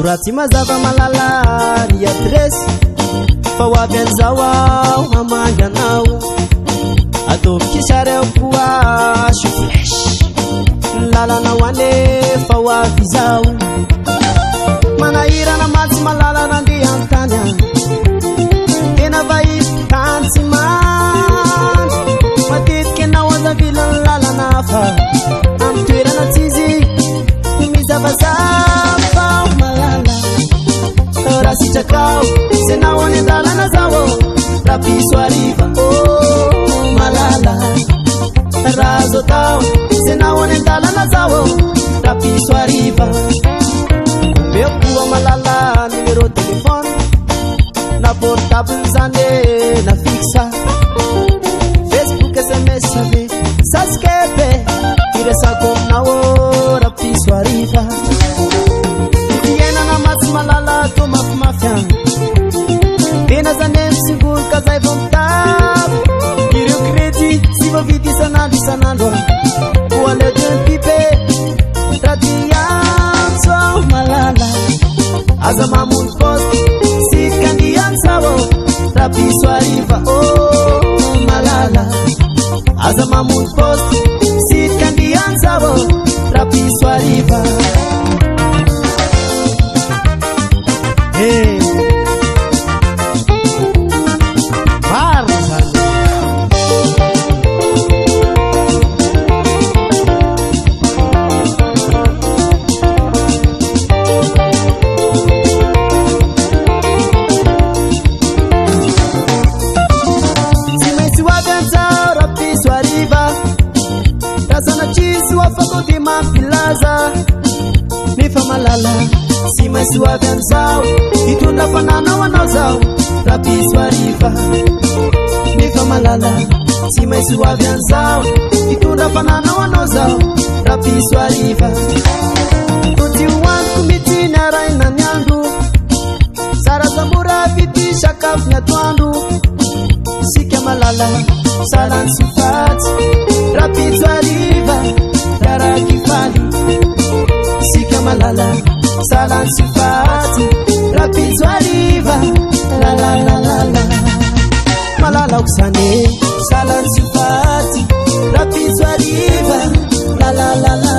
soratsy mazava malala ry adresy fa ho avy an'izao aho hamangy anao ataovy sary ao koa sofresh lalanao anefa ho avy izao manahirana matsy malala nandeha an-tany any tena vahito tany tsy mandry matetiky anao azavilany lalana fa amin'ny toerana tsy izy mizavazava malala raha sitrakao se nao any an-dalana zao raha piso ariva malala raha azo tao se nao any an-dalana zao raha piso ariva meu koa malala numéro telefone na portable zany na fixa Facebook SMS ave saskepe iresako aminao raha piso ariva fiainana matsy malala tô mafimafy any tena zany misingoloka zay vao mitavy ireo crédit sy voavidy isanandro ho aleoteny pipe radiantso malala aza mamono poste sikandiantsao raha piso ariva malala aza mamono poste sikandiantsao raha piso ariva fakoti mampilaza nefa malala sy maintsy ho avy an'izao hitondra fananao anao zao raha piso ariva nefa malala sy maintsy ho avy an'izao hitondra fananao anao zao raha piso ariva toty hoaniko mitiny araina ny andro sara tamora vity sakafo ny atoandro sika malala salany sofatsy raha piso ariva Rarakifali sika malala salany sofatsy raha piso ariva la la la la la malala oksane salany sofatsy raha piso ariva la la la la